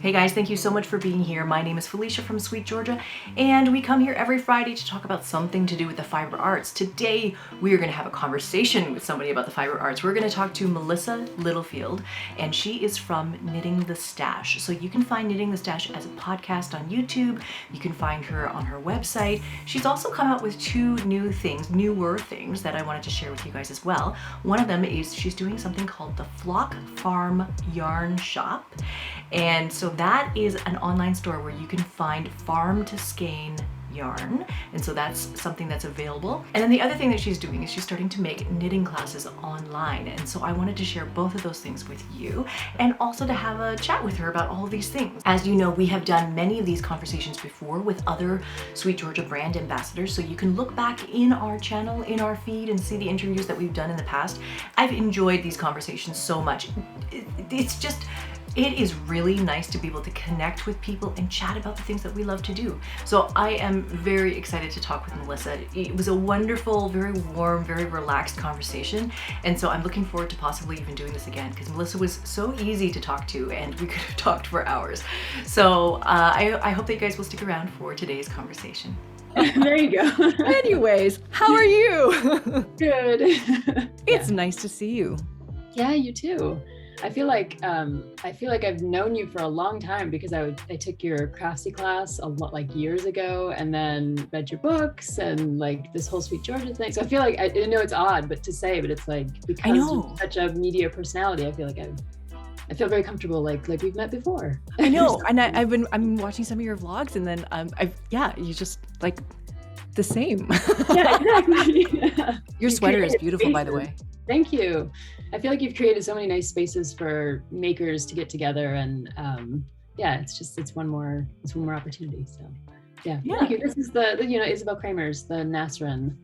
Hey guys, thank you so much for being here. My name is Felicia from Sweet Georgia, and we come here every Friday to talk about something to do with the fiber arts. Today, we are going to have a conversation with somebody about the fiber arts. We're going to talk to Melissa Littlefield, and she is from Knitting the Stash. So you can find Knitting the Stash as a podcast on YouTube. You can find her on her website. She's also come out with two newer things that I wanted to share with you guys as well. One of them is she's doing something called the Flock Farm Yarn Shop. And so that is an online store where you can find farm to skein yarn, and so that's something that's available. And then the other thing that she's doing is she's starting to make knitting classes online, and so I wanted to share both of those things with you and also to have a chat with her about all of these things. As you know, we have done many of these conversations before with other Sweet Georgia brand ambassadors, so you can look back in our channel, in our feed, and see the interviews that we've done in the past. I've enjoyed these conversations so much. It is really nice to be able to connect with people and chat about the things that we love to do. So I am very excited to talk with Melissa. It was a wonderful, very warm, very relaxed conversation. And so I'm looking forward to possibly even doing this again because Melissa was so easy to talk to and we could have talked for hours. So I hope that you guys will stick around for today's conversation. There you go. Anyways, how are you? Good. It's nice to see you. Yeah, you too. I feel like I've known you for a long time because I took your craftsy class a lot like years ago, and then read your books and like this whole Sweet Georgia thing. So I feel like I know it's odd, but it's like because you're such a media personality, I feel like I feel very comfortable, like we've met before. I know, and I'm watching some of your vlogs, and then you just like the same. Yeah, exactly. Yeah. Your sweater is beautiful, by the way. Thank you. I feel like you've created so many nice spaces for makers to get togetger, and it's one more opportunity. So yeah. Thank you. This is the Isabel Kramer's the Nasrin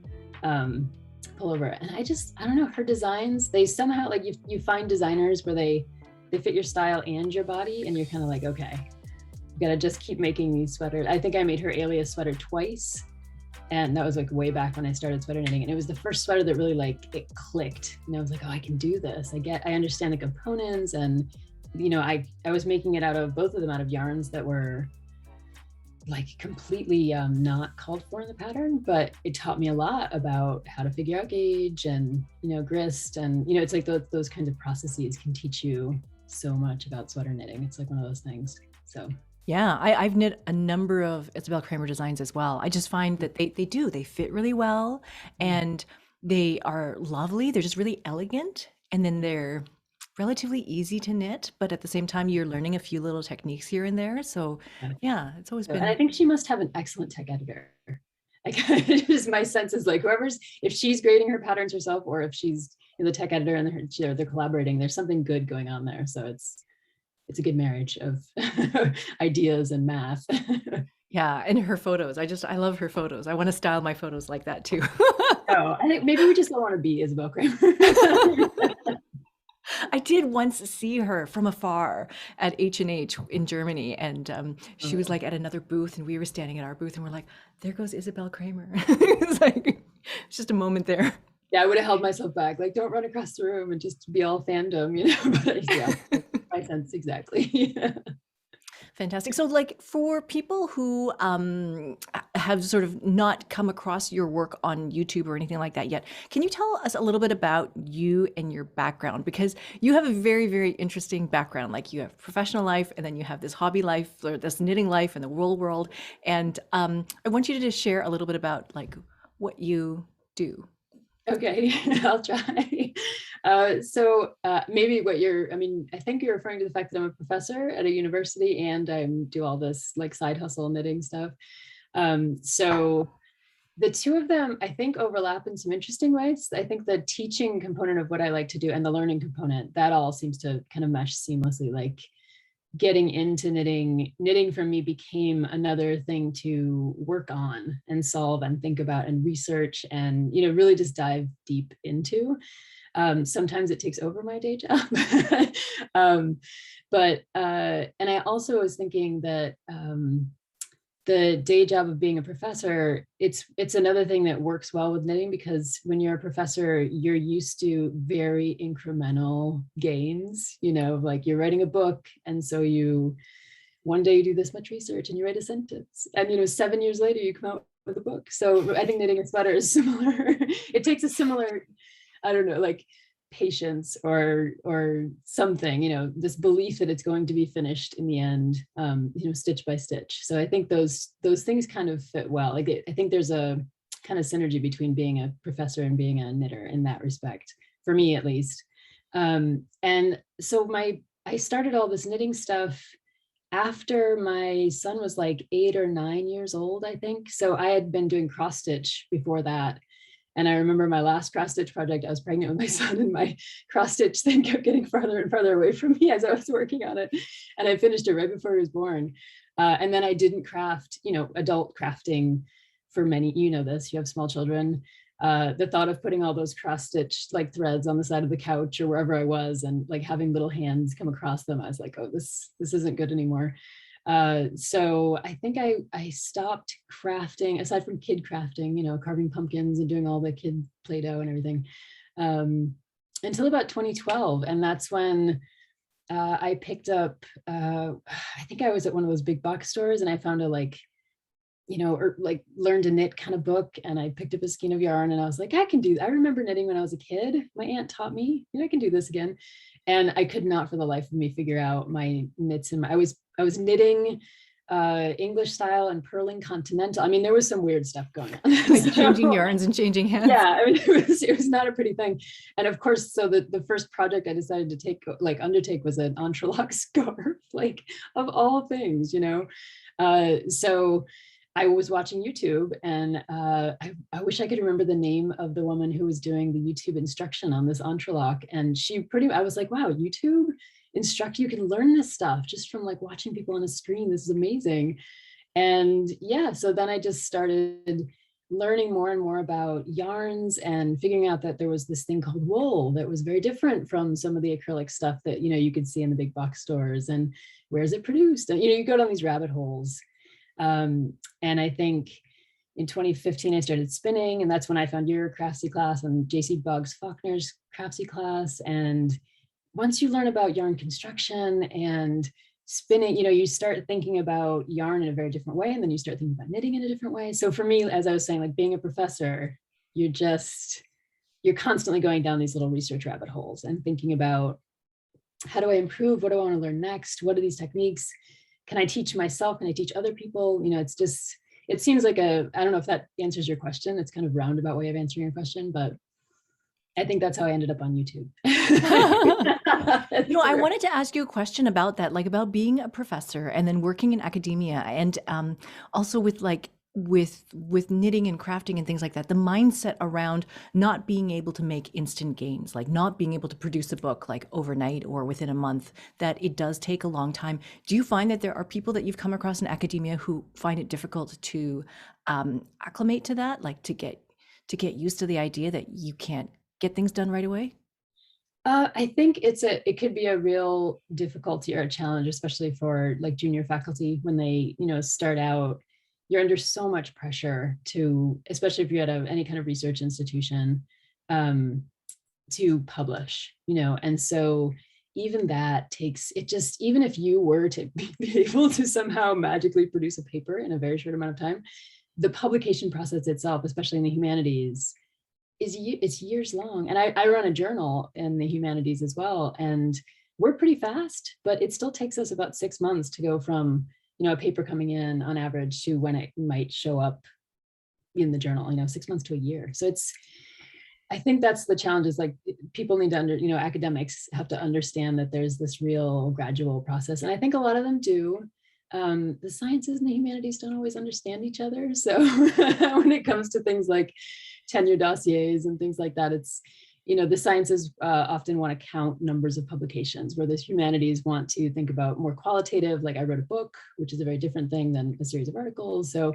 pullover, and I don't know, her designs, they somehow like you find designers where they fit your style and your body, and you're kind of like, okay, you gotta just keep making these sweaters. I think I made her Alias sweater twice. And that was like way back when I started sweater knitting. And it was the first sweater that really like it clicked. And I was like, oh, I can do this. I understand the components. And, I was making it out of both of them out of yarns that were like completely not called for in the pattern, but it taught me a lot about how to figure out gauge and, grist. And, it's like those kinds of processes can teach you so much about sweater knitting. It's like one of those things. So yeah, I've knit a number of Isabel Kramer designs as well. I just find that they fit really well, and they are lovely. They're just really elegant, and then they're relatively easy to knit, but at the same time, you're learning a few little techniques here and there. So yeah, it's always been. And I think she must have an excellent tech editor. Like, just my sense is like if she's grading her patterns herself, or if she's the tech editor and they're collaborating, there's something good going on there. So it's a good marriage of ideas and math. Yeah, and her photos. I love her photos. I want to style my photos like that too. Oh, I think maybe we just don't want to be Isabel Kramer. I did once see her from afar at H&H in Germany, and she was like at another booth, and we were standing at our booth, and we're like, there goes Isabel Kramer. It's just a moment there. Yeah, I would have held myself back, like, don't run across the room and just be all fandom, but yeah, my sense, exactly. Yeah. Fantastic. So like for people who have sort of not come across your work on YouTube or anything like that yet, can you tell us a little bit about you and your background? Because you have a very, very interesting background. Like you have professional life, and then you have this hobby life, or this knitting life, and the wool world. And I want you to just share a little bit about like what you do. Okay, I'll try. Maybe I think you're referring to the fact that I'm a professor at a university and I do all this like side hustle knitting stuff. So the two of them, I think, overlap in some interesting ways. I think the teaching component of what I like to do and the learning component, that all seems to kind of mesh seamlessly. Like getting into knitting for me became another thing to work on and solve and think about and research and, really just dive deep into. Sometimes it takes over my day job. And I also was thinking that the day job of being a professor, it's another thing that works well with knitting, because when you're a professor, you're used to very incremental gains, like you're writing a book. And so you one day you do this much research and you write a sentence, and 7 years later you come out with a book. So I think knitting a sweater is similar. It takes a similar, I don't know, like patience or something, this belief that it's going to be finished in the end, stitch by stitch. So I think those things kind of fit well. Like I think there's a kind of synergy between being a professor and being a knitter in that respect, for me at least. And so I started all this knitting stuff after my son was like 8 or 9 years old, I think. So I had been doing cross stitch before that. And I remember my last cross stitch project, I was pregnant with my son, and my cross stitch thing kept getting farther and farther away from me as I was working on it. And I finished it right before he was born. And then I didn't craft, adult crafting for many, this, you have small children. The thought of putting all those cross stitch like threads on the side of the couch or wherever I was, and like having little hands come across them, I was like, oh, this isn't good anymore. So I think I stopped crafting, aside from kid crafting, carving pumpkins and doing all the kid Play-Doh and everything, until about 2012. And that's when I picked up, I think I was at one of those big box stores, and I found a or like learn to knit kind of book, and I picked up a skein of yarn, and I was like, I can do that. I remember knitting when I was a kid. My aunt taught me, I can do this again. And I could not for the life of me figure out my knits. And I was knitting English style and purling continental. I mean, there was some weird stuff going on. Like changing yarns and changing hands. Yeah, I mean, it was not a pretty thing. And of course, so the first project I decided to undertake was an entrelac scarf, like of all things, So I was watching YouTube, and I wish I could remember the name of the woman who was doing the YouTube instruction on this entrelac. And I was like, wow, YouTube instruct, you can learn this stuff just from like watching people on a screen. This is amazing. And yeah, so then I just started learning more and more about yarns and figuring out that there was this thing called wool that was very different from some of the acrylic stuff that, you could see in the big box stores, and where is it produced? And, you go down these rabbit holes. And I think in 2015, I started spinning, and that's when I found your craftsy class and JC Boggs Faulkner's craftsy class. And once you learn about yarn construction and spinning, you start thinking about yarn in a very different way, and then you start thinking about knitting in a different way. So for me, as I was saying, like being a professor, you're constantly going down these little research rabbit holes and thinking about, how do I improve? What do I want to learn next? What are these techniques? Can I teach myself? Can I teach other people? It seems like I don't know if that answers your question. It's kind of roundabout way of answering your question, but I think that's how I ended up on YouTube. I wanted to ask you a question about that, like about being a professor and then working in academia, and also with knitting and crafting and things like that, the mindset around not being able to make instant gains, like not being able to produce a book like overnight or within a month, that it does take a long time. Do you find that there are people that you've come across in academia who find it difficult to acclimate to that, like to get used to the idea that you can't get things done right away? I think it could be a real difficulty or a challenge, especially for like junior faculty when they, start out. You're under so much pressure to, especially if you're at any kind of research institution, to publish, and so even that takes, even if you were to be able to somehow magically produce a paper in a very short amount of time, the publication process itself, especially in the humanities, it's years long. And I run a journal in the humanities as well, and we're pretty fast, but it still takes us about 6 months to go from a paper coming in on average to when it might show up in the journal, 6 months to a year. So I think that's the challenge, is like people need to academics have to understand that there's this real gradual process. And I think a lot of them do. The sciences and the humanities don't always understand each other. So when it comes to things like tenure dossiers and things like that, it's, the sciences often want to count numbers of publications, where the humanities want to think about more qualitative, like I wrote a book, which is a very different thing than a series of articles. So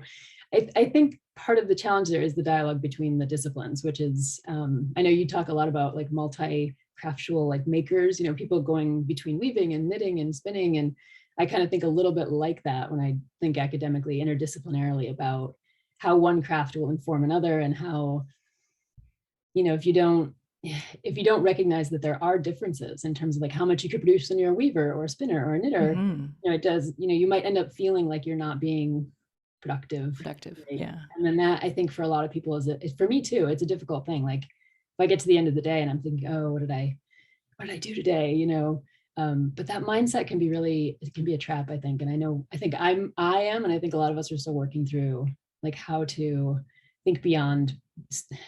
I think part of the challenge there is the dialogue between the disciplines, which is, I know you talk a lot about like multi-craftual like makers, people going between weaving and knitting and spinning. And I kind of think a little bit like that when I think academically, interdisciplinarily, about how one craft will inform another, and how, if you don't if you don't recognize that there are differences in terms of like how much you could produce when you're a weaver or a spinner or a knitter, it does, you might end up feeling like you're not being productive. Right? Yeah. And then that, I think for a lot of people for me too, it's a difficult thing. Like if I get to the end of the day and I'm thinking, oh, what did I do today? But that mindset can be it can be a trap, I think. And I think I am, and I think a lot of us are still working through like how to think beyond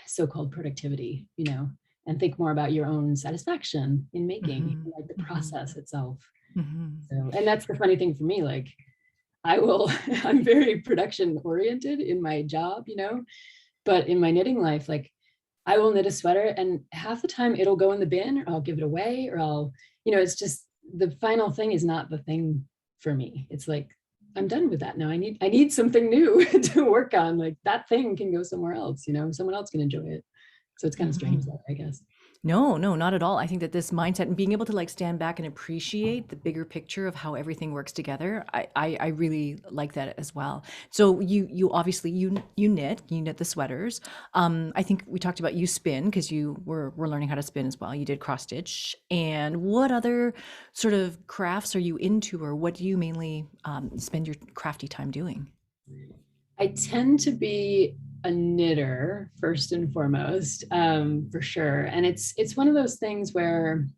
so-called productivity, and think more about your own satisfaction in making, like the process itself. So, and that's the funny thing for me, like I'm very production oriented in my job, but in my knitting life, like I will knit a sweater and half the time it'll go in the bin or I'll give it away or I'll, it's just the final thing is not the thing for me. It's like, I'm done with that now. I need something new to work on. Like that thing can go somewhere else, someone else can enjoy it. So it's kind of strange, I guess. No, not at all. I think that this mindset and being able to like stand back and appreciate the bigger picture of how everything works together, I really like that as well. So you obviously you knit the sweaters. I think we talked about you spin because you were learning how to spin as well. You did cross stitch. And what other sort of crafts are you into, or what do you mainly spend your crafty time doing? I tend to be a knitter first and foremost, for sure. And it's one of those things where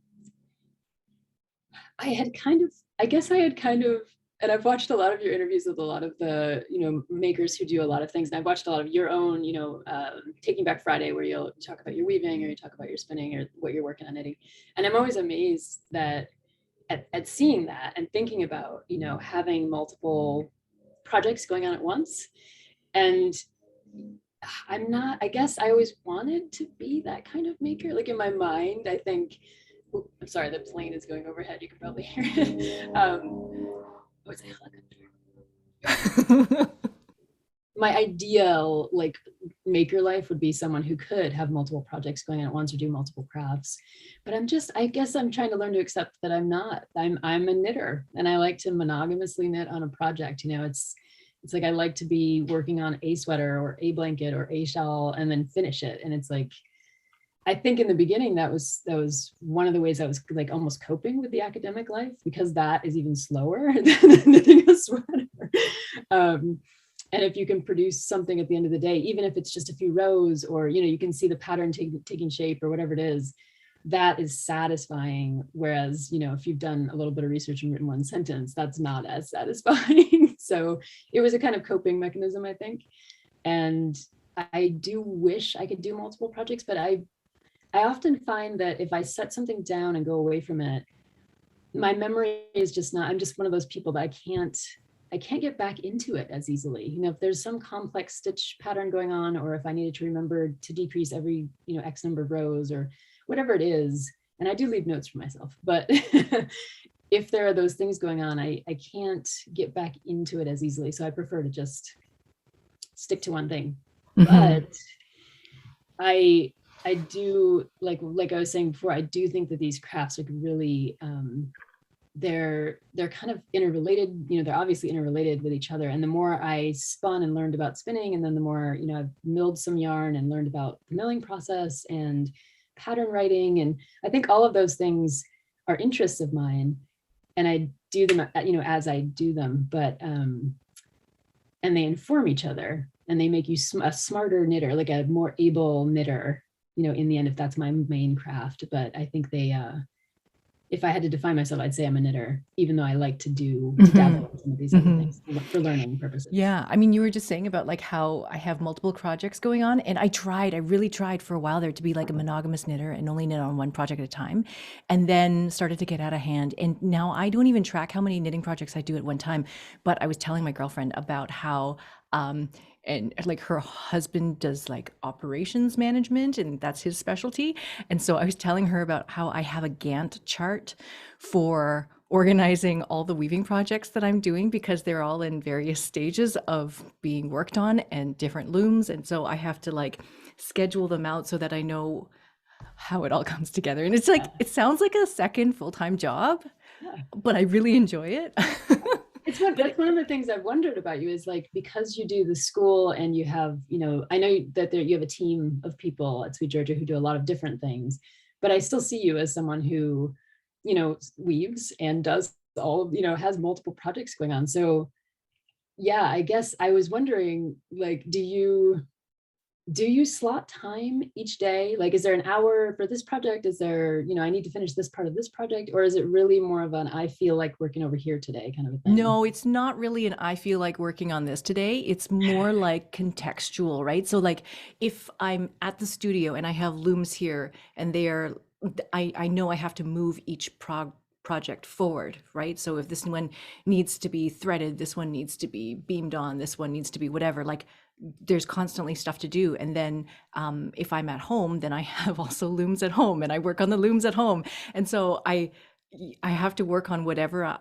I had kind of, and I've watched a lot of your interviews with a lot of the, makers who do a lot of things. And I've watched a lot of your own, Taking Back Friday, where you'll talk about your weaving or you talk about your spinning or what you're working on knitting. And I'm always amazed that at seeing that and thinking about, having multiple projects going on at once. And I guess I always wanted to be that kind of maker. Like in my mind, I think, I'm sorry, the plane is going overhead. You can probably hear it. It's a helicopter. My ideal like maker life would be someone who could have multiple projects going on at once or do multiple crafts. But I guess I'm trying to learn to accept that I'm not. I'm a knitter and I like to monogamously knit on a project. It's like I like to be working on a sweater or a blanket or a shawl and then finish it. And it's like, I think in the beginning, that was one of the ways I was like almost coping with the academic life, because that is even slower than knitting a sweater. And if you can produce something at the end of the day, even if it's just a few rows or, you can see the pattern taking shape or whatever it is, that is satisfying. Whereas, if you've done a little bit of research and written one sentence, that's not as satisfying. So it was a kind of coping mechanism, I think. And I do wish I could do multiple projects, but I often find that if I set something down and go away from it, my memory is just not, I'm just one of those people that I can't get back into it as easily. If there's some complex stitch pattern going on, or if I needed to remember to decrease every, X number of rows or whatever it is, and I do leave notes for myself, but if there are those things going on, I can't get back into it as easily. So I prefer to just stick to one thing. But I do like I was saying before, I do think that these crafts are really, they're kind of interrelated, they're obviously interrelated with each other. And the more I spun and learned about spinning, and then the more, I've milled some yarn and learned about the milling process and pattern writing. And I think all of those things are interests of mine, and I do them, as I do them, but, and they inform each other and they make you a smarter knitter, like a more able knitter, in the end, if that's my main craft. But I think if I had to define myself, I'd say I'm a knitter, even though I like to dabble in some of these other things for learning purposes. Yeah. I mean, you were just saying about like how I have multiple projects going on, and I really tried for a while there to be like a monogamous knitter and only knit on one project at a time, and then started to get out of hand. And now I don't even track how many knitting projects I do at one time. But I was telling my girlfriend about how, and like her husband does like operations management, and that's his specialty. And so I was telling her about how I have a Gantt chart for organizing all the weaving projects that I'm doing, because they're all in various stages of being worked on and different looms. And so I have to like schedule them out so that I know how it all comes together. And it's like, it sounds like a second full-time job, but I really enjoy it. That's one of the things I've wondered about you is like, because you do the school and you have, I know that you have a team of people at Sweet Georgia who do a lot of different things, but I still see you as someone who, weaves and does all, has multiple projects going on. So yeah, I guess I was wondering, like, do you slot time each day? Like, is there an hour for this project? Is there, I need to finish this part of this project? Or is it really more of an, I feel like working over here today kind of a thing? No, it's not really an I feel like working on this today. It's more like contextual, right? So like if I'm at the studio and I have looms here and I know I have to move each project forward, right? So if this one needs to be threaded, this one needs to be beamed on, this one needs to be whatever, like there's constantly stuff to do. And then if I'm at home, then I have also looms at home and I work on the looms at home. And so I have to work on whatever,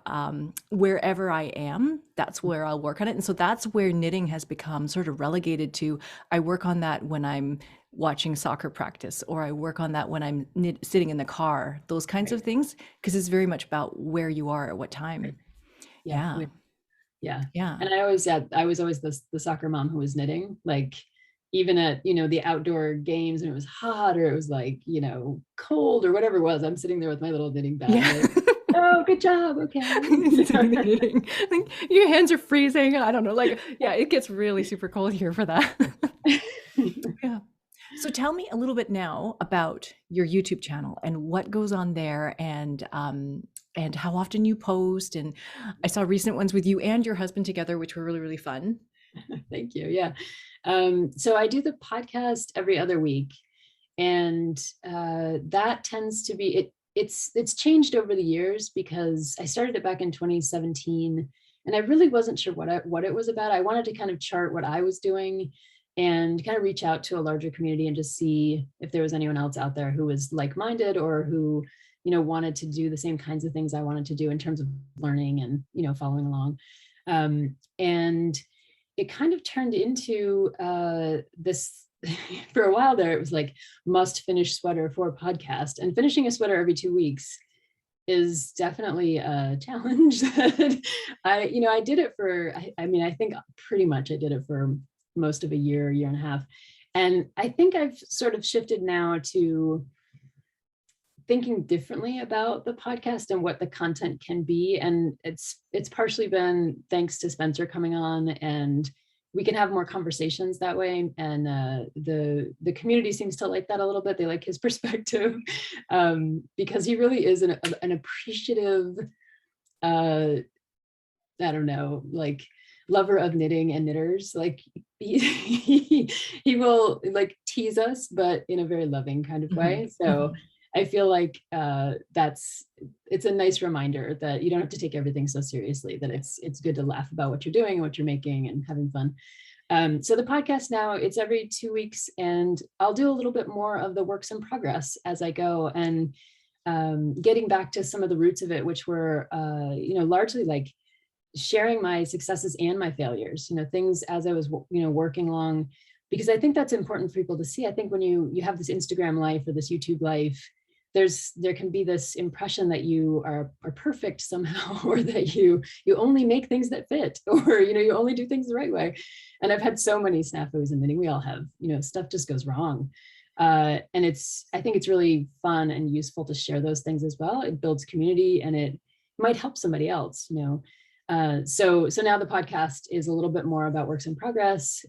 wherever I am, that's where I'll work on it. And so that's where knitting has become sort of relegated to, I work on that when I'm watching soccer practice, or I work on that when I'm sitting in the car, those kinds of things, because it's very much about where you are at what time. Yeah. Yeah. And I was always the soccer mom who was knitting, like even at, the outdoor games and it was hot or it was like, cold or whatever it was, I'm sitting there with my little knitting bag. Yeah. Like, oh, good job. Okay. Knitting. Like, your hands are freezing. I don't know. Like, yeah, it gets really super cold here for that. Yeah. So tell me a little bit now about your YouTube channel and what goes on there, and how often you post. And I saw recent ones with you and your husband together, which were really, really fun. Thank you. Yeah. So I do the podcast every other week, and that tends to be it's changed over the years because I started it back in 2017 and I really wasn't sure what it was about. I wanted to kind of chart what I was doing and kind of reach out to a larger community and just see if there was anyone else out there who was like-minded or who, wanted to do the same kinds of things I wanted to do in terms of learning and, following along. And it kind of turned into this, for a while there, it was like must finish sweater for podcast, and finishing a sweater every 2 weeks is definitely a challenge. I did it for, I think pretty much I did it for most of a year and a half. And I think I've sort of shifted now to thinking differently about the podcast and what the content can be. And it's partially been thanks to Spencer coming on, and we can have more conversations that way. And the community seems to like that a little bit. They like his perspective because he really is an appreciative, I don't know, like lover of knitting and knitters. Like he will like tease us, but in a very loving kind of way. So I feel like it's a nice reminder that you don't have to take everything so seriously, that it's good to laugh about what you're doing and what you're making and having fun. So the podcast now, it's every 2 weeks, and I'll do a little bit more of the works in progress as I go, and getting back to some of the roots of it, which were, largely like sharing my successes and my failures, things as I was, working along, because I think that's important for people to see. I think when you have this Instagram life or this YouTube life, there can be this impression that you are perfect somehow, or that you only make things that fit, or, you only do things the right way. And I've had so many snafus in knitting. We all have, stuff just goes wrong. And I think it's really fun and useful to share those things as well. It builds community and it might help somebody else, So now the podcast is a little bit more about works in progress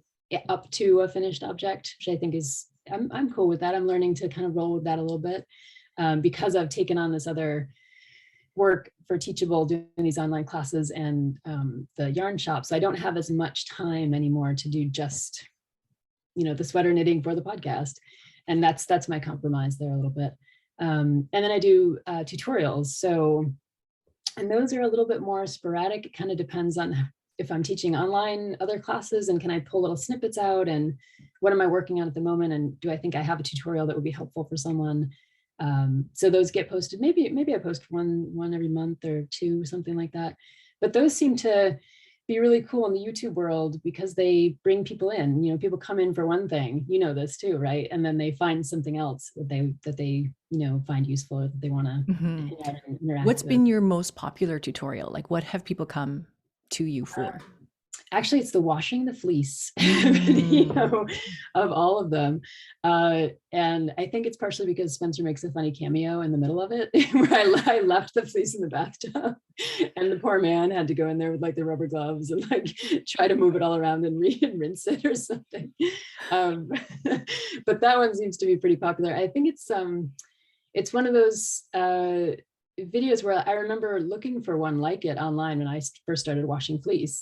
up to a finished object, which I think is, I'm cool with that. I'm learning to kind of roll with that a little bit because I've taken on this other work for Teachable, doing these online classes and the yarn shop. So I don't have as much time anymore to do just, the sweater knitting for the podcast. And that's my compromise there a little bit. And then I do tutorials. So, and those are a little bit more sporadic. It kind of depends on if I'm teaching online other classes, and can I pull little snippets out, and what am I working on at the moment, and do I think I have a tutorial that would be helpful for someone? So those get posted. Maybe I post one every month or two, something like that. But those seem to be really cool in the YouTube world because they bring people in. People come in for one thing, this too, right? And then they find something else that they find useful, or that they want to interact What's with. been your most popular tutorial? Like, what have people come to you for? Actually, it's the washing the fleece Mm. video of all of them. And I think it's partially because Spencer makes a funny cameo in the middle of it, where I left the fleece in the bathtub and the poor man had to go in there with like the rubber gloves and like try to move it all around and rinse it or something. But that one seems to be pretty popular. I think it's one of those videos where I remember looking for one like it online when I first started washing fleece.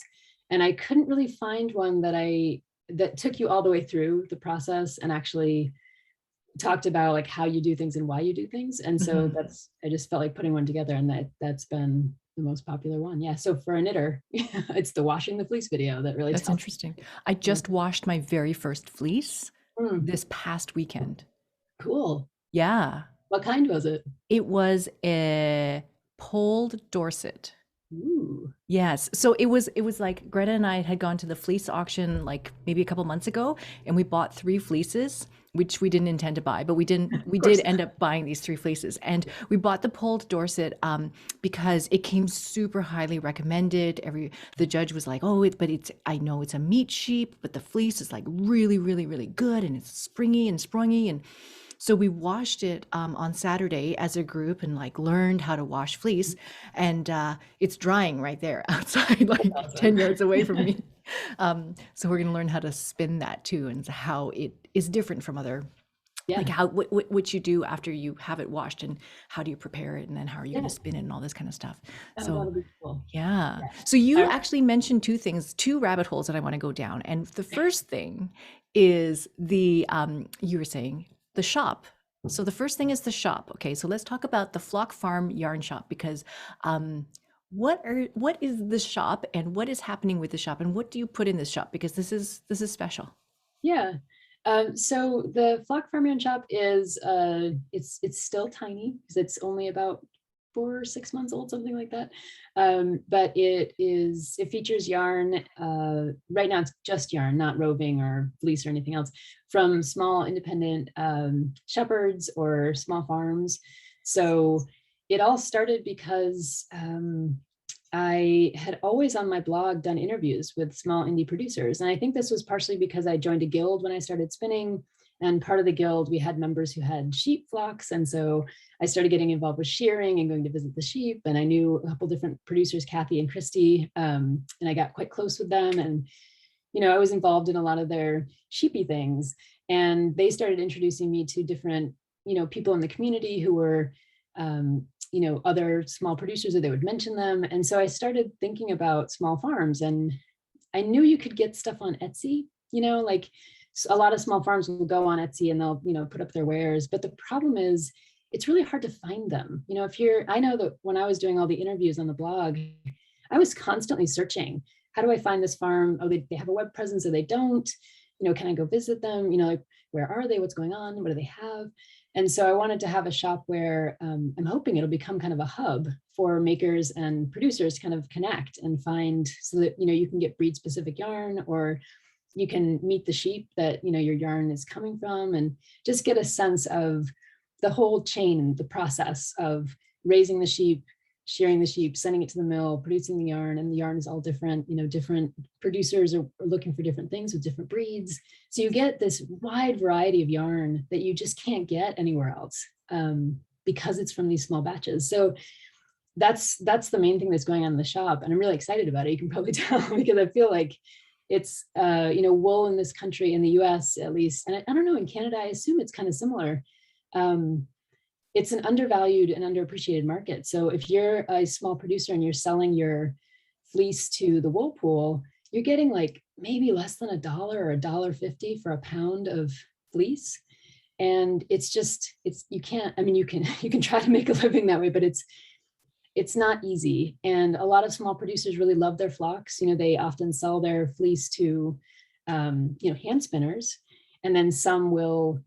And I couldn't really find one that took you all the way through the process and actually talked about like how you do things and why you do things. And so I just felt like putting one together, and that's been the most popular one. Yeah. So for a knitter, it's the washing the fleece video that really That's interesting. I just washed my very first fleece this past weekend. Cool. Yeah. What kind was it? It was a pulled Dorset. Ooh. Yes. So it was like Greta and I had gone to the fleece auction like maybe a couple months ago, and we bought 3 fleeces, which we didn't intend to buy, but we did end up buying these 3 fleeces. And we bought the pulled Dorset because it came super highly recommended. The judge was like, "Oh, I know it's a meat sheep, but the fleece is like really, really, really good, and it's springy and sprungy." And so we washed it on Saturday as a group and like learned how to wash fleece, and it's drying right there outside, like 10 yards away from me. So we're gonna learn how to spin that too, and how it is different from other, like what you do after you have it washed, and how do you prepare it, and then how are you gonna spin it, and all this kind of stuff. That'll be cool. Yeah. So you actually mentioned 2 rabbit holes that I want to go down, and the first thing is the you were saying the shop. So the first thing is the shop. Okay, so let's talk about the Flock Farm Yarn Shop, because what is the shop, and what is happening with the shop, and what do you put in this shop, because this is special. Yeah. So the Flock Farm Yarn Shop is it's still tiny because it's only about 4 or 6 months old, something like that. But it features yarn. Right now it's just yarn, not roving or fleece or anything else, from small independent shepherds or small farms. So it all started because I had always on my blog done interviews with small indie producers. And I think this was partially because I joined a guild when I started spinning. And part of the guild, we had members who had sheep flocks. And so I started getting involved with shearing and going to visit the sheep. And I knew a couple different producers, Kathy and Christy, and I got quite close with them. And, I was involved in a lot of their sheepy things. And they started introducing me to different, people in the community who were, other small producers, or they would mention them. And so I started thinking about small farms, and I knew you could get stuff on Etsy, like a lot of small farms will go on Etsy and they'll, put up their wares. But the problem is it's really hard to find them. I know that when I was doing all the interviews on the blog, I was constantly searching. How do I find this farm? Oh, they have a web presence, or they don't, can I go visit them? Like, where are they? What's going on? What do they have? And so I wanted to have a shop where I'm hoping it'll become kind of a hub for makers and producers to kind of connect and find, so that, you can get breed specific yarn, or you can meet the sheep that, your yarn is coming from, and just get a sense of the whole chain, the process of raising the sheep, shearing the sheep, sending it to the mill, producing the yarn. And the yarn is all different, different producers are looking for different things with different breeds. So you get this wide variety of yarn that you just can't get anywhere else, because it's from these small batches. So that's the main thing that's going on in the shop. And I'm really excited about it. You can probably tell, because I feel like it's, wool in this country, in the US at least, and I don't know, in Canada, I assume it's kind of similar. It's an undervalued and underappreciated market. So if you're a small producer and you're selling your fleece to the wool pool, you're getting like maybe less than $1 or $1.50 for a pound of fleece. And you can try to make a living that way, but it's not easy. And a lot of small producers really love their flocks. They often sell their fleece to, hand spinners, and then some will,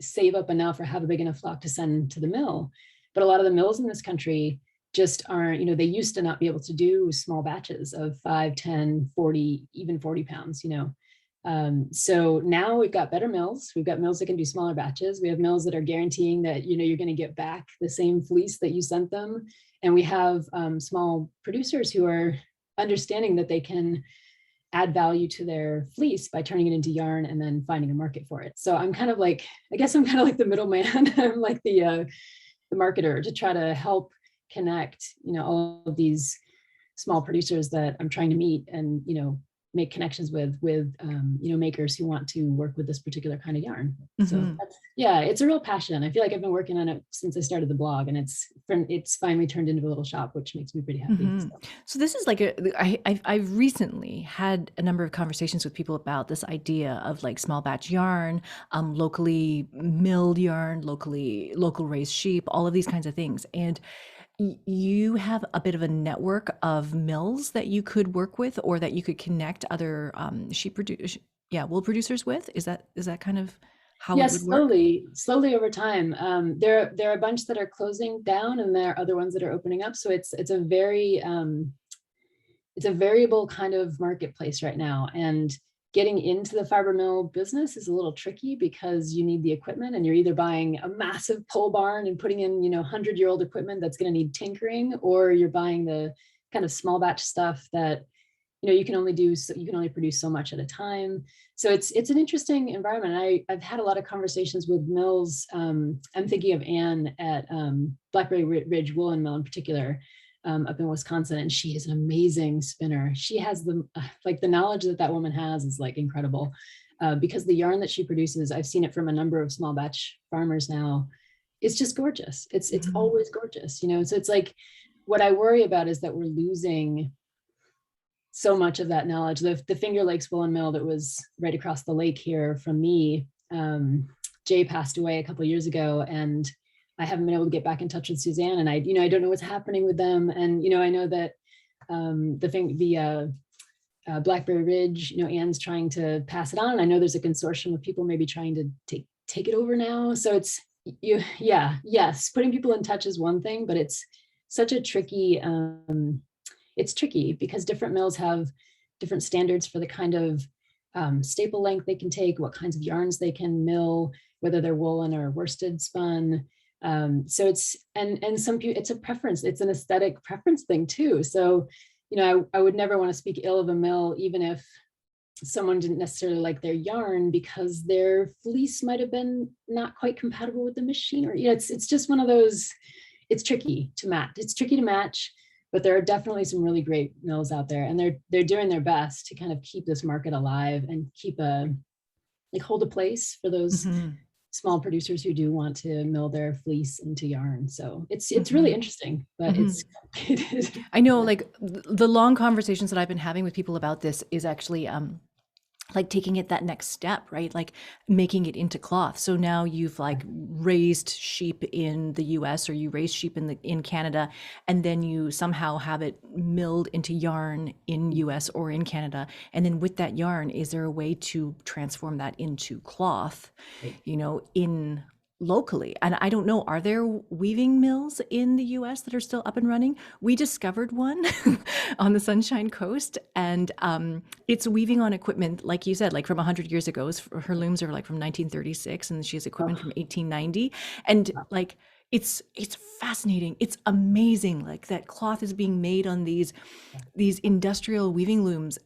save up enough or have a big enough flock to send to the mill. But a lot of the mills in this country just aren't, they used to not be able to do small batches of 5, 10, 40, even 40 pounds, So now we've got better mills. We've got mills that can do smaller batches. We have mills that are guaranteeing that, you're going to get back the same fleece that you sent them. And we have small producers who are understanding that they can add value to their fleece by turning it into yarn and then finding a market for it. So I'm kind of like, I guess I'm kind of like the middleman. I'm like the marketer to try to help connect, all of these small producers that I'm trying to meet and, make connections with makers who want to work with this particular kind of yarn. So that's, it's a real passion. I feel like I've been working on it since I started the blog, and it's finally turned into a little shop, which makes me pretty happy. So this is like I've recently had a number of conversations with people about this idea of like small batch yarn, locally milled yarn, local raised sheep, all of these kinds of things. And you have a bit of a network of mills that you could work with, or that you could connect other wool producers with. Is that kind of how it would work? Slowly over time. There are a bunch that are closing down, and there are other ones that are opening up. So it's a very it's a variable kind of marketplace right now. And getting into the fiber mill business is a little tricky because you need the equipment, and you're either buying a massive pole barn and putting in, 100-year-old equipment that's going to need tinkering, or you're buying the kind of small batch stuff that, you can only produce so much at a time. So it's an interesting environment. I've had a lot of conversations with mills. I'm thinking of Anne at Blackberry Ridge Woolen Mill in particular, up in Wisconsin, and she is an amazing spinner. She has the knowledge that woman has is like incredible, because the yarn that she produces, I've seen it from a number of small batch farmers now, it's just gorgeous. It's always gorgeous, so it's like, what I worry about is that we're losing so much of that knowledge. The Finger Lakes Woolen Mill that was right across the lake here from me, Jay passed away a couple of years ago, and I haven't been able to get back in touch with Suzanne, and I don't know what's happening with them. And, I know that Blackberry Ridge, Anne's trying to pass it on. And I know there's a consortium of people maybe trying to take it over now. So it's, yes, putting people in touch is one thing, but it's such a tricky, it's tricky because different mills have different standards for the kind of staple length they can take, what kinds of yarns they can mill, whether they're woolen or worsted spun. So it's, and some people, it's a preference, it's an aesthetic preference thing too. So, I would never want to speak ill of a mill, even if someone didn't necessarily like their yarn, because their fleece might have been not quite compatible with the machine, or, it's just one of those, it's tricky to match, but there are definitely some really great mills out there, and they're doing their best to kind of keep this market alive and keep hold a place for those small producers who do want to mill their fleece into yarn. So it's really interesting, but it's complicated. I know, like the long conversations that I've been having with people about this is actually like taking it that next step, right? Like making it into cloth. So now you've like raised sheep in the US, or you raise sheep in Canada, and then you somehow have it milled into yarn in US or in Canada. And then with that yarn, is there a way to transform that into cloth, in locally? And I don't know, are there weaving mills in the US that are still up and running? We discovered one on the Sunshine Coast, and it's weaving on equipment, like you said, like from 100 years ago. Her looms are like from 1936, and she has equipment from 1890. And like, it's fascinating. It's amazing. Like that cloth is being made on these industrial weaving looms.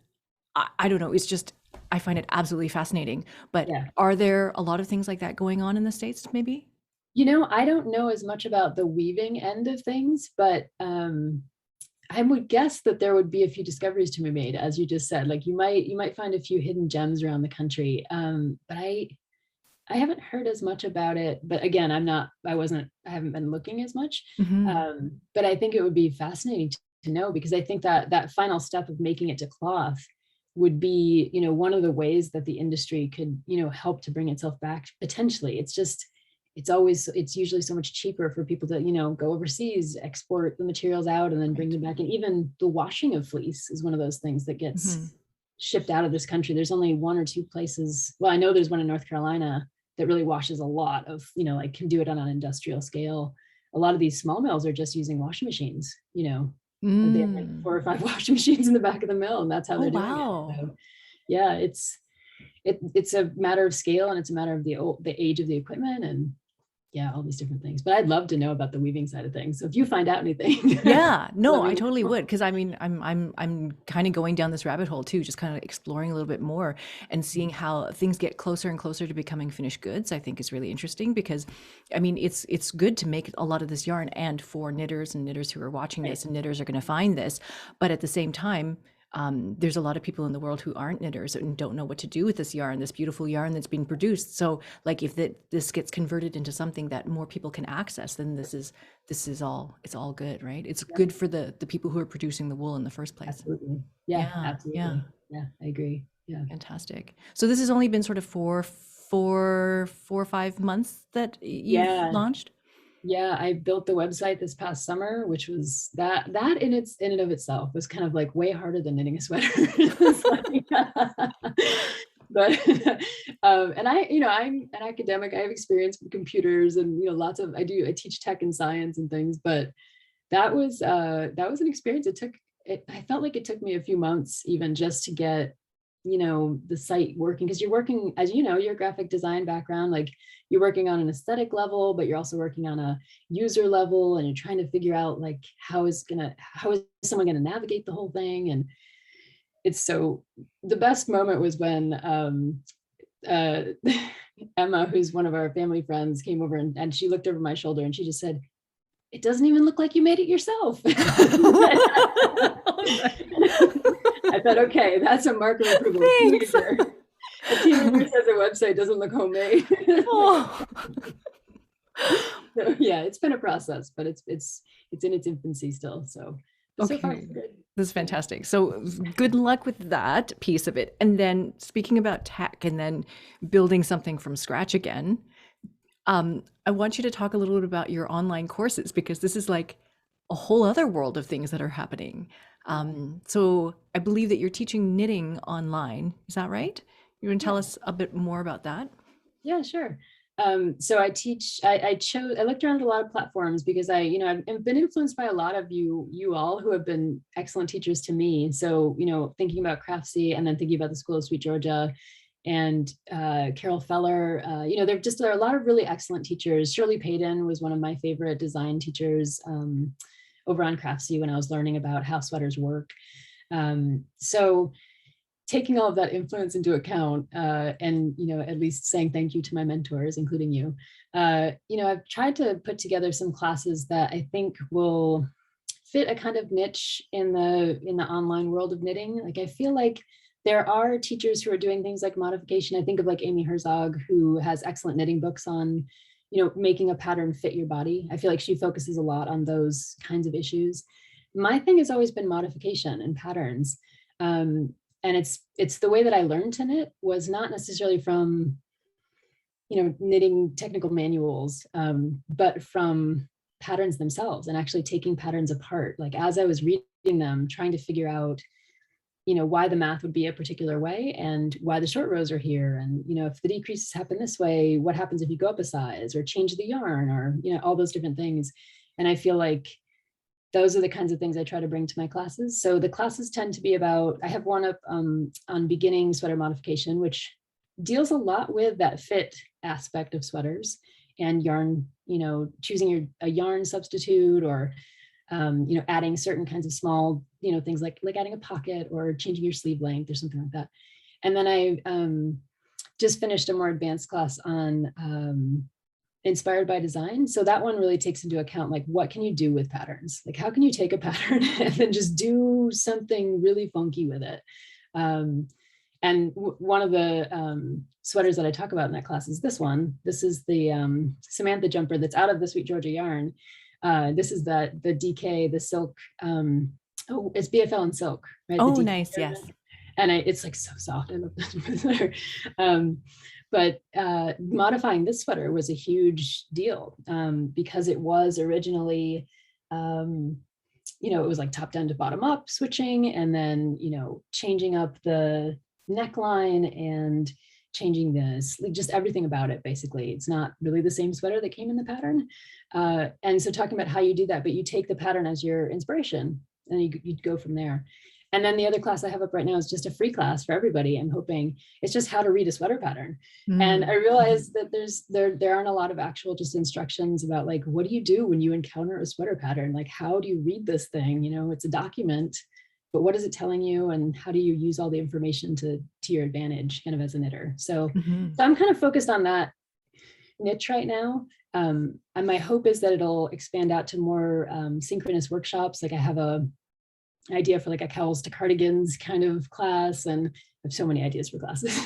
I don't know. It's just, I find it absolutely fascinating. But are there a lot of things like that going on in the States, maybe? I don't know as much about the weaving end of things, but I would guess that there would be a few discoveries to be made, as you just said. Like you might find a few hidden gems around the country. But I haven't heard as much about it. But again, I haven't been looking as much. But I think it would be fascinating to know, because I think that final step of making it to cloth would be, one of the ways that the industry could, help to bring itself back potentially. It's usually so much cheaper for people to, go overseas, export the materials out, and then bring them back. And even the washing of fleece is one of those things that gets shipped out of this country. There's only one or two places. Well, I know there's one in North Carolina that really washes a lot of, like can do it on an industrial scale. A lot of these small mills are just using washing machines, They have like 4 or 5 washing machines in the back of the mill, and that's how they're doing it. So, yeah, it's a matter of scale, and it's a matter of the age of the equipment, and yeah, all these different things. But I'd love to know about the weaving side of things. So if you find out anything, Yeah, no, let me I totally know. would, because I mean, I'm kind of going down this rabbit hole too, just kind of exploring a little bit more and seeing how things get closer and closer to becoming finished goods. I think is really interesting because, I mean, it's good to make a lot of this yarn, and for knitters and knitters who are watching Right. this and knitters are going to find this, but at the same time, there's a lot of people in the world who aren't knitters and don't know what to do with this yarn, this beautiful yarn that's being produced. So, like, if this gets converted into something that more people can access, then this is all, it's all good, right? It's Yep, good for the people who are producing the wool in the first place. absolutely. Yeah, Yeah, yeah, absolutely. Yeah, I agree. Yeah. fantastic. So this has only been sort of four or 5 months that you've Yeah. launched. Yeah, I built the website this past summer, which was that in and of itself was kind of like way harder than knitting a sweater. It's like, but and I'm an academic. I have experience with computers and lots of I teach tech and science and things, but that was an experience. I felt like it took me a few months even just to get the site working, because you're working, as your graphic design background, like you're working on an aesthetic level, but you're also working on a user level, and you're trying to figure out like how is someone gonna navigate the whole thing. And it's so the best moment was when uh Emma, who's one of our family friends, came over and she looked over my shoulder and she just said, "It doesn't even look like you made it yourself." I thought, okay, that's a mark of approval. Thanks. A teenager says a website doesn't look homemade. Oh. So, yeah, it's been a process, but it's in its infancy still. So so far, Okay, so good. this is fantastic. So good luck with that piece of it. And then speaking about tech and then building something from scratch again, I want you to talk a little bit about your online courses, because this is like a whole other world of things that are happening. So I believe that you're teaching knitting online. Is that right? You want to tell Yeah. us a bit more about that? Yeah, sure. So I teach, I looked around at a lot of platforms because I've been influenced by a lot of you all who have been excellent teachers to me. So, thinking about Craftsy and then thinking about the School of Sweet Georgia and Carol Feller, there are a lot of really excellent teachers. Shirley Payton was one of my favorite design teachers over on Craftsy when I was learning about how sweaters work. So taking all of that influence into account, and at least saying thank you to my mentors, including you, I've tried to put together some classes that I think will fit a kind of niche in the online world of knitting. Like, I feel like there are teachers who are doing things like modification. I think of like Amy Herzog, who has excellent knitting books on making a pattern fit your body. I feel like she focuses a lot on those kinds of issues. My thing has always been modification and patterns. And it's the way that I learned to knit was not necessarily from knitting technical manuals, but from patterns themselves, and actually taking patterns apart. Like, as I was reading them, trying to figure out why the math would be a particular way and why the short rows are here, and if the decreases happen this way, what happens if you go up a size or change the yarn, or all those different things. And I feel like those are the kinds of things I try to bring to my classes. So the classes tend to be about, I have one up on beginning sweater modification, which deals a lot with that fit aspect of sweaters and yarn, choosing a yarn substitute, or adding certain kinds of small, things like adding a pocket or changing your sleeve length or something like that. And then I just finished a more advanced class on inspired by design. So that one really takes into account, like, what can you do with patterns? Like, how can you take a pattern and then just do something really funky with it? And one of the sweaters that I talk about in that class is this one. This is the Samantha jumper that's out of the SweetGeorgia yarn. This is the DK, the silk. It's BFL and silk, right? Oh, the DK nice. yarn. Yes. And it's like so soft. I love that sweater. But modifying this sweater was a huge deal, because it was originally, it was like top down to bottom up switching, and then, changing up the neckline and changing the sleeve, just everything about it. Basically, it's not really the same sweater that came in the pattern. And so talking about how you do that, but you take the pattern as your inspiration and you go from there. And then the other class I have up right now is just a free class for everybody. I'm hoping it's just how to read a sweater pattern. And I realized that there aren't a lot of actual just instructions about like, what do you do when you encounter a sweater pattern? Like, how do you read this thing? You know, it's a document, but what is it telling you? And how do you use all the information to your advantage kind of as a knitter? So I'm kind of focused on that niche right now. And my hope is that it'll expand out to more synchronous workshops. Like I have a idea for like a cowls to cardigans kind of class, and I have so many ideas for classes.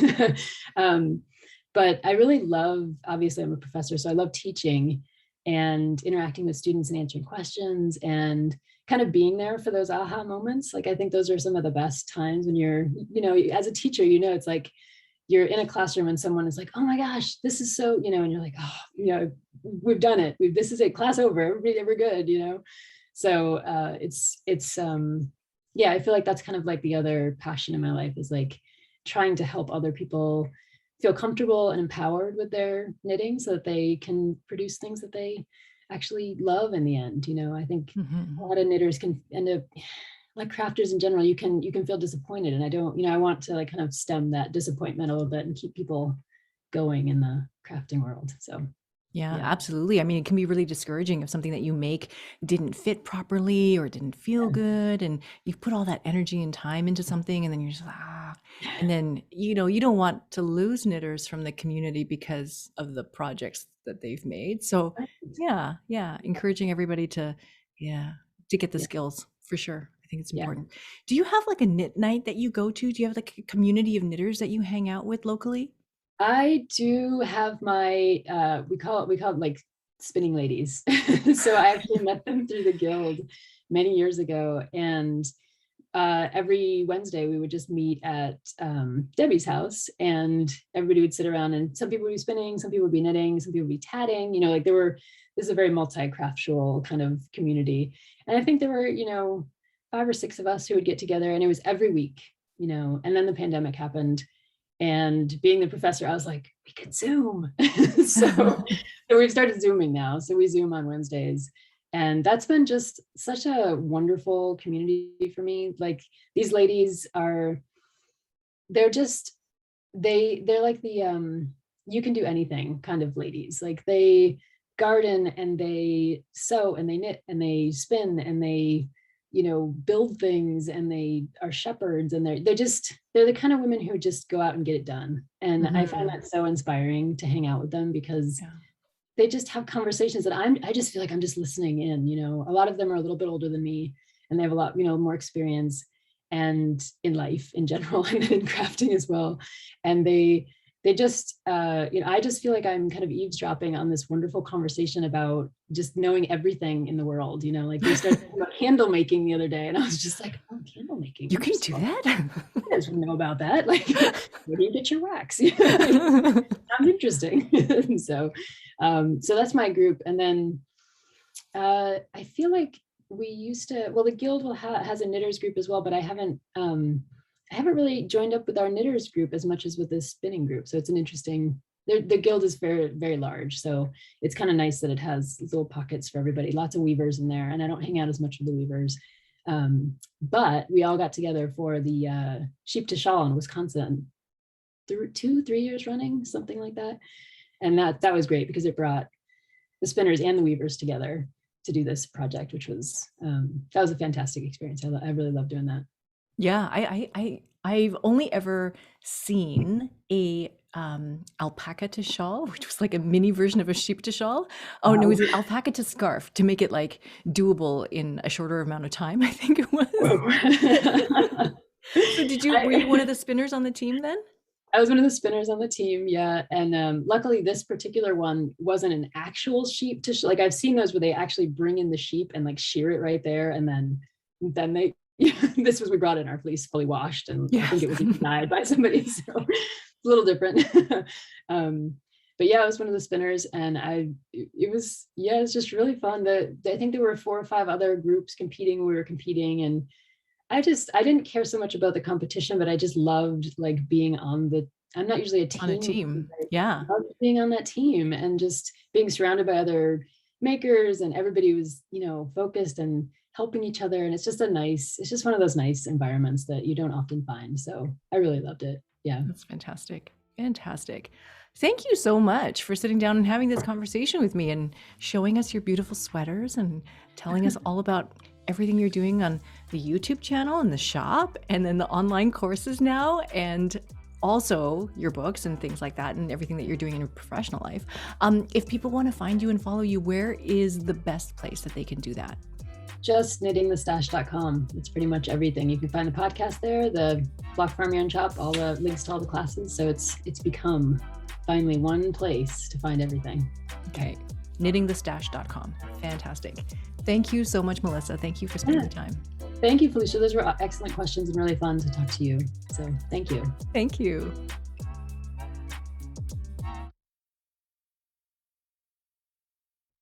But I really love, obviously I'm a professor, so I love teaching and interacting with students and answering questions and kind of being there for those aha moments. Like I think those are some of the best times when you're, you know, as a teacher, you know, it's like you're in a classroom and someone is like, oh my gosh, this is so, you know, and you're like, oh, you know, we've done it. This is it, class over, everybody, we're good, you know? So yeah, I feel like that's kind of like the other passion in my life is like trying to help other people feel comfortable and empowered with their knitting so that they can produce things that they actually love in the end. You know, I think a lot of knitters can end up, like crafters in general, you can feel disappointed. And I don't, you know, I want to like kind of stem that disappointment a little bit and keep people going in the crafting world. So yeah, absolutely. I mean, it can be really discouraging if something that you make didn't fit properly or didn't feel good, and you've put all that energy and time into something, and then you're just and then, you know, you don't want to lose knitters from the community because of the projects that they've made. So yeah, encouraging everybody to get the skills for sure. I think it's important. Do you have like a knit night that you go to? Do you have like a community of knitters that you hang out with locally? I do have my, we call it like spinning ladies. So I actually met them through the guild many years ago. And every Wednesday we would just meet at Debbie's house, and everybody would sit around, and some people would be spinning, some people would be knitting, some people would be tatting, you know, like this is a very multi-craftual kind of community. And I think there were, you know, 5 or 6 of us who would get together, and it was every week, you know, and then the pandemic happened. And being the professor, I was like, we could Zoom. So we've started Zooming now. So we Zoom on Wednesdays. And that's been just such a wonderful community for me. Like these ladies they're like the you can do anything kind of ladies. Like they garden and they sew and they knit and they spin and they, you know, build things, and they are shepherds, and they're the kind of women who just go out and get it done. And I find that so inspiring to hang out with them, because they just have conversations that I just feel like I'm just listening in. You know, a lot of them are a little bit older than me, and they have a lot, you know, more experience and in life in general and in crafting as well. And they just, you know, I just feel like I'm kind of eavesdropping on this wonderful conversation about just knowing everything in the world. You know, like they started talking about candle making the other day, and I was just like, oh, candle making. You can do that? You guys know about that? Like, where do you get your wax? Sounds interesting. So that's my group. And then I feel like we used to, well, the guild has a knitters group as well, but I haven't really joined up with our knitters group as much as with this spinning group. So it's an interesting, the guild is very, very large. So it's kind of nice that it has little pockets for everybody, lots of weavers in there. And I don't hang out as much with the weavers. But we all got together for the sheep to shawl in Wisconsin, 2-3 years running, something like that. And that was great, because it brought the spinners and the weavers together to do this project, which was, that was a fantastic experience. I really love doing that. Yeah, I've only ever seen a alpaca to shawl, which was like a mini version of a sheep to shawl. Oh no, it was an alpaca to scarf, to make it like doable in a shorter amount of time, I think it was. So were you one of the spinners on the team then? I was one of the spinners on the team, yeah. And luckily this particular one wasn't an actual sheep to like, I've seen those where they actually bring in the sheep and like shear it right there, and then they we brought in our fleece fully washed, and I think it was dyed by somebody, so it's a little different. But yeah, I was one of the spinners, and it was just really fun. I think there were 4 or 5 other groups competing. We were competing, and I didn't care so much about the competition, but I just loved like being I'm not usually on a team. Yeah. I loved being on that team and just being surrounded by other makers, and everybody was, you know, focused, and helping each other. And it's just one of those nice environments that you don't often find. So I really loved it. Yeah. That's fantastic. Fantastic. Thank you so much for sitting down and having this conversation with me and showing us your beautiful sweaters and telling us all about everything you're doing on the YouTube channel and the shop and then the online courses now, and also your books and things like that and everything that you're doing in your professional life. If people want to find you and follow you, where is the best place that they can do that? Just knittingthestash.com. It's pretty much everything. You can find the podcast there, the Block Farm Yarn Shop, all the links to all the classes. So it's become finally one place to find everything. Okay. knittingthestash.com. Fantastic. Thank you so much, Melissa. Thank you for spending the time. Thank you, Felicia. Those were excellent questions and really fun to talk to you. So thank you. Thank you.